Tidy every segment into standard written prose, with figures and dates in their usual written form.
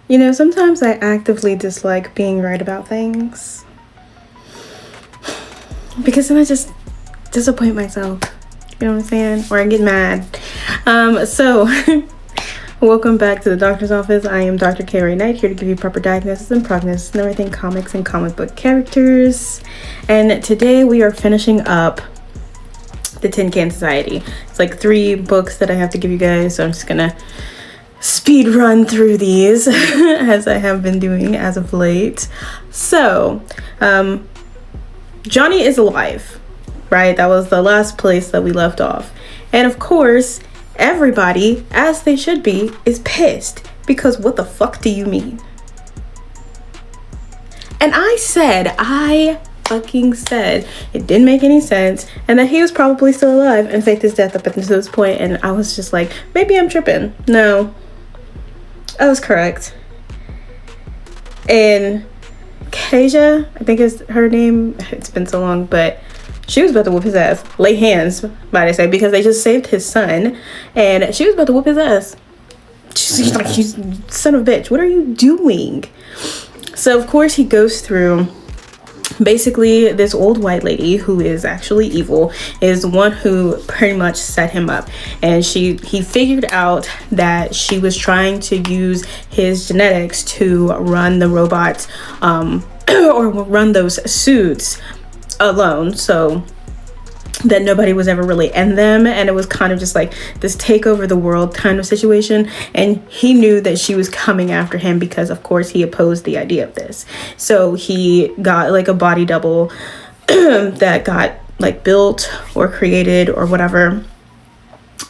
You know, sometimes I actively dislike being right about things because then I just disappoint myself. You know what I'm saying? Or I get mad. So welcome back to the doctor's office. I am Dr. Carrie Knight, here to give you proper diagnosis and prognosis and everything comics and comic book characters. And today we are finishing up the Tin Can Society. It's like 3 books that I have to give you guys, so I'm just gonna speed run through these as I have been doing as of late. So Johnny is alive, right? That was the last place that we left off, and of course everybody, as they should be, is pissed because what the fuck do you mean? And I fucking said it didn't make any sense and that he was probably still alive and faked his death up until this point, and I was just like, maybe I'm tripping. No, I was correct. And Kasia, I think is her name, it's been so long, but she was about to whoop his ass. Lay hands, might I say, because they just saved his son and she was about to whoop his ass. She's like, you son of a bitch, what are you doing? So of course he goes through. Basically, this old white lady who is actually evil is the one who pretty much set him up, and he figured out that she was trying to use his genetics to run the robots or run those suits alone, so that nobody was ever really in them, and it was kind of just like this take over the world kind of situation. And he knew that she was coming after him because of course he opposed the idea of this, so he got like a body double that got like built or created or whatever,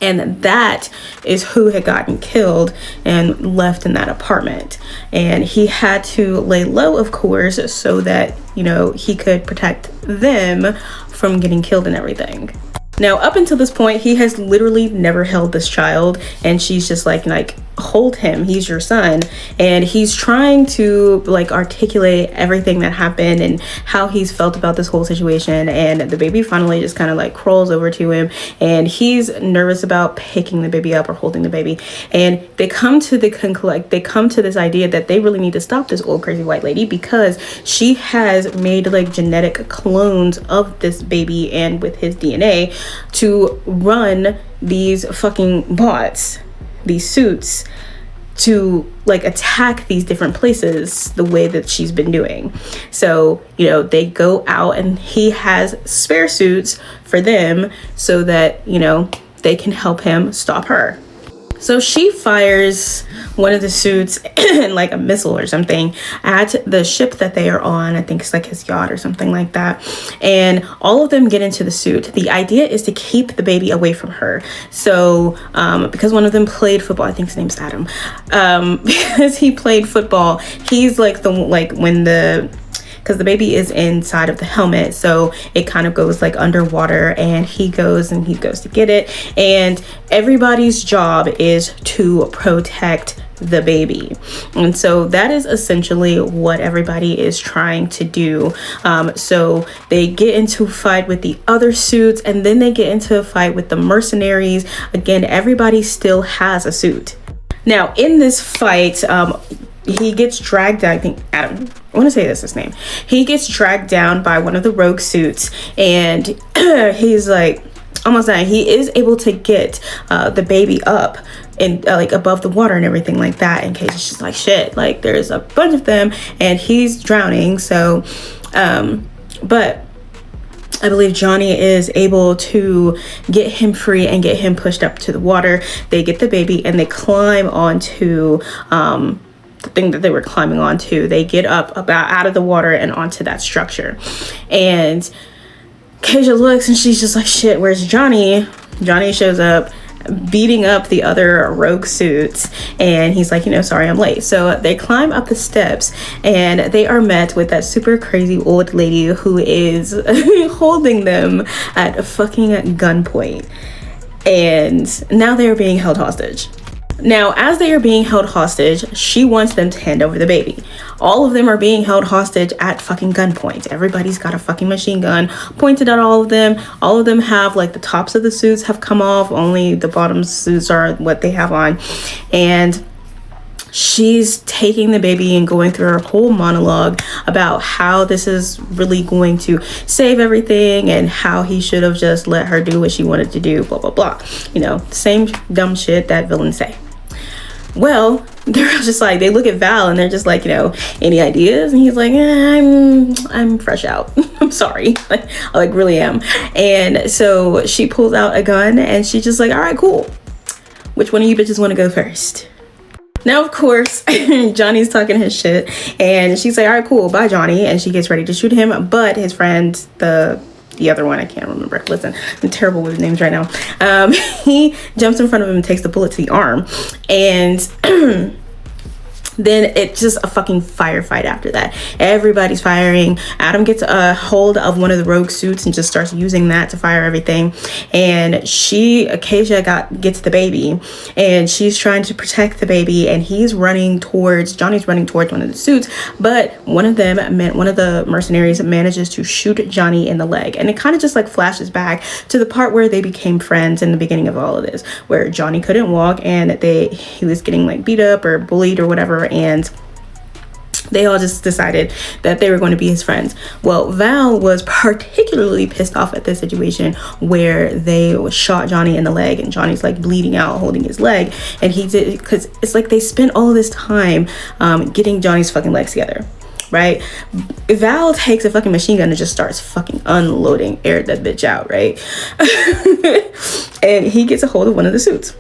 and that is who had gotten killed and left in that apartment. And he had to lay low, of course, so that, you know, he could protect them from getting killed and everything. Now, up until this point, he has literally never held this child, and she's just like hold him, he's your son. And he's trying to like articulate everything that happened and how he's felt about this whole situation. And the baby finally just kind of like crawls over to him, and he's nervous about picking the baby up or holding the baby. And they come to this idea that they really need to stop this old crazy white lady because she has made like genetic clones of this baby and with his DNA to run these fucking bots, these suits, to like attack these different places the way that she's been doing. So, you know, they go out and he has spare suits for them so that, you know, they can help him stop her. So she fires one of the suits like a missile or something at the ship that they are on. I think it's like his yacht or something like that. And all of them get into the suit. The idea is to keep the baby away from her. So because one of them played football, I think his name's Adam. Because he played football, he's like because the baby is inside of the helmet, so it kind of goes like underwater, and he goes to get it, and everybody's job is to protect the baby. And so that is essentially what everybody is trying to do. So they get into a fight with the other suits, and then they get into a fight with the mercenaries. Again, everybody still has a suit. Now in this fight, he gets dragged down. I think Adam, I want to say that's his name. He gets dragged down by one of the rogue suits, and he's like almost dying. He is able to get the baby up and like above the water and everything like that, in case it's just like shit, like there's a bunch of them and he's drowning. So but I believe Johnny is able to get him free and get him pushed up to the water. They get the baby and they climb onto the thing that they were climbing onto. They get up about out of the water and onto that structure, and Kasia looks and she's just like, shit, where's Johnny? Johnny shows up beating up the other rogue suits, and he's like, you know, sorry I'm late. So they climb up the steps and they are met with that super crazy old lady who is holding them at a fucking gunpoint, and now they're being held hostage. Now, as they are being held hostage, she wants them to hand over the baby. All of them are being held hostage at fucking gunpoint. Everybody's got a fucking machine gun pointed at all of them. All of them have, like, the tops of the suits have come off. Only the bottom suits are what they have on. And she's taking the baby and going through her whole monologue about how this is really going to save everything and how he should have just let her do what she wanted to do, blah blah blah. You know, same dumb shit that villains say. Well, they're just like, they look at Val and they're just like, you know, any ideas? And he's like, I'm fresh out. I'm sorry. I like really am. And so she pulls out a gun and she's just like, all right, cool. Which one of you bitches want to go first? Now, of course, Johnny's talking his shit and she's like, all right, cool. Bye, Johnny. And she gets ready to shoot him. But his friend, the other one, I can't remember. Listen, I'm terrible with names right now. He jumps in front of him and takes the bullet to the arm. And then it's just a fucking firefight after that. Everybody's firing. Adam gets a hold of one of the rogue suits and just starts using that to fire everything. And Acacia gets the baby and she's trying to protect the baby, and Johnny's running towards one of the suits, but one of the mercenaries manages to shoot Johnny in the leg. And it kind of just like flashes back to the part where they became friends in the beginning of all of this, where Johnny couldn't walk and he was getting like beat up or bullied or whatever, and they all just decided that they were going to be his friends. Well, Val was particularly pissed off at this situation where they shot Johnny in the leg and Johnny's like bleeding out holding his leg, and he did, because it's like they spent all this time getting Johnny's fucking legs together, right? Val takes a fucking machine gun and just starts fucking unloading, aired that bitch out, right? And he gets a hold of one of the suits.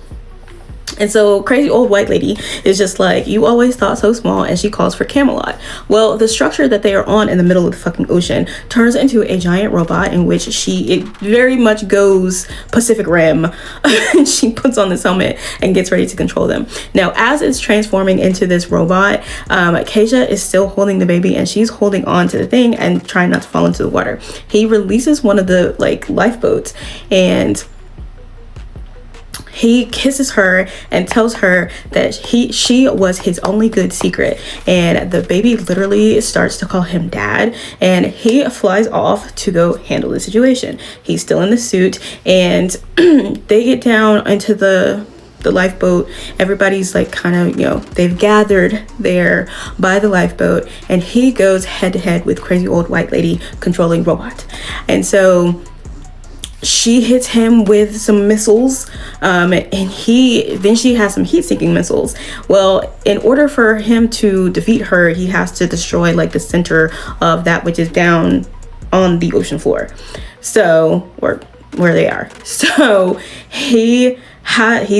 And so crazy old white lady is just like, you always thought so small, and she calls for Camelot. Well, the structure that they are on in the middle of the fucking ocean turns into a giant robot in which it very much goes Pacific Rim. And she puts on this helmet and gets ready to control them. Now, as it's transforming into this robot, Acacia is still holding the baby and she's holding on to the thing and trying not to fall into the water. He releases one of the like lifeboats and he kisses her and tells her that she was his only good secret, and the baby literally starts to call him dad, and he flies off to go handle the situation. He's still in the suit, and they get down into the lifeboat. Everybody's like kind of, you know, they've gathered there by the lifeboat, and he goes head to head with crazy old white lady controlling robot. And so she hits him with some missiles, and then she has some heat-seeking missiles. Well, in order for him to defeat her, he has to destroy like the center of that which is down on the ocean floor, so where they are. So he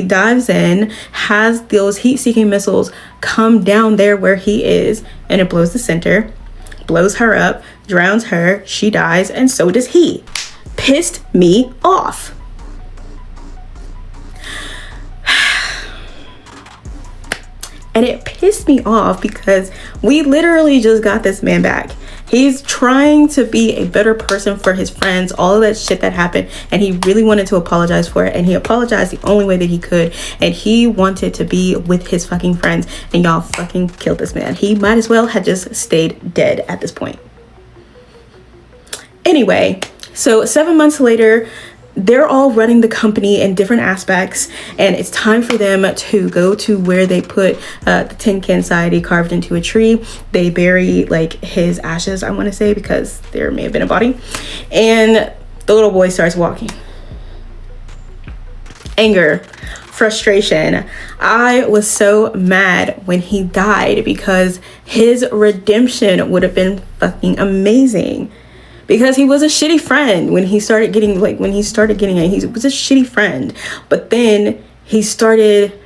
dives in, has those heat-seeking missiles come down there where he is, and it blows the center, blows her up, drowns her, she dies, and so does he. Pissed me off. And it pissed me off because we literally just got this man back. He's trying to be a better person for his friends, all of that shit that happened, and he really wanted to apologize for it, and he apologized the only way that he could, and he wanted to be with his fucking friends, and y'all fucking killed this man. He might as well have just stayed dead at this point. Anyway, so 7 months later, they're all running the company in different aspects, and it's time for them to go to where they put the Tin Can Society carved into a tree. They bury like his ashes, I want to say, because there may have been a body, and the little boy starts walking. Anger, frustration. I was so mad when he died because his redemption would have been fucking amazing. Because he was a shitty friend when he started getting he was a shitty friend, but then he started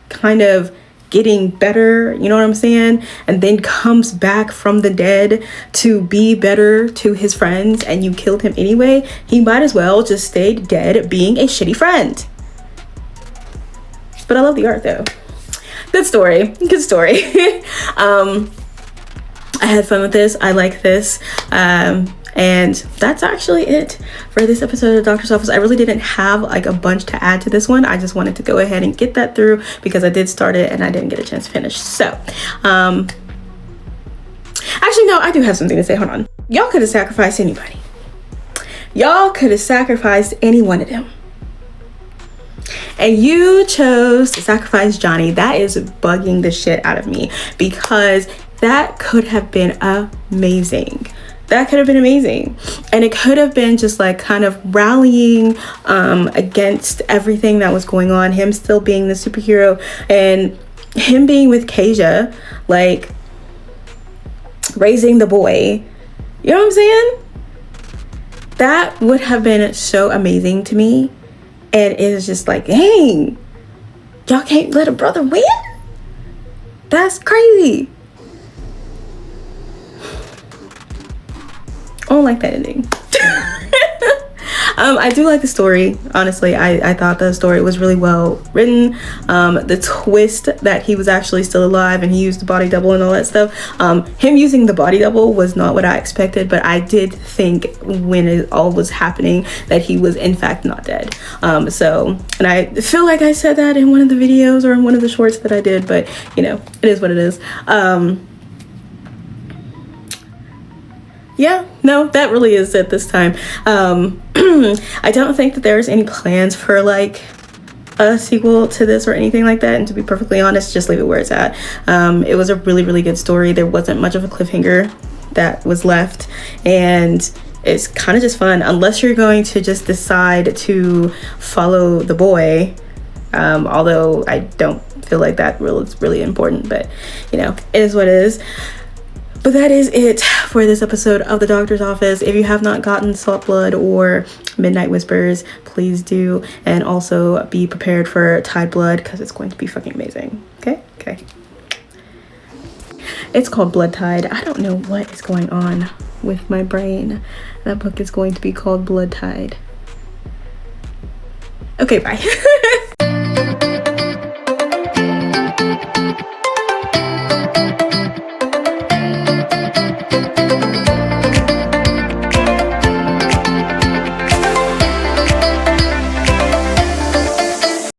kind of getting better, you know what I'm saying? And then comes back from the dead to be better to his friends, and you killed him anyway. He might as well just stayed dead being a shitty friend. But I love the art though. Good story. I had fun with this. I like this. And that's actually it for this episode of the Doctor's Office. I really didn't have like a bunch to add to this one. I just wanted to go ahead and get that through because I did start it and I didn't get a chance to finish. So, actually, no, I do have something to say. Hold on. Y'all could have sacrificed anybody. Y'all could have sacrificed any one of them. and you chose to sacrifice Johnny. That is bugging the shit out of me, because that could have been amazing. That could have been amazing. And it could have been just like kind of rallying against everything that was going on, him still being the superhero and him being with Kasia, like raising the boy. You know what I'm saying? That would have been so amazing to me. And it was just like, dang, y'all can't let a brother win? That's crazy. I don't like that ending. I do like the story. Honestly, I thought the story was really well written. The twist that he was actually still alive and he used the body double and all that stuff. Him using the body double was not what I expected, but I did think when it all was happening that he was in fact not dead. And I feel like I said that in one of the videos or in one of the shorts that I did, but you know, it is what it is. Yeah, no, that really is it this time. I don't think that there's any plans for like a sequel to this or anything like that, and to be perfectly honest, just leave it where it's at. It was a really, really good story. There wasn't much of a cliffhanger that was left, and it's kind of just fun, unless you're going to just decide to follow the boy, although I don't feel like that is really important, but you know, it is what it is. But that is it for this episode of The Doctor's Office. If you have not gotten Salt Blood or Midnight Whispers, please do. And also be prepared for Tide Blood, because it's going to be fucking amazing. Okay. It's called Blood Tide. I don't know what is going on with my brain. That book is going to be called Blood Tide. Okay, bye.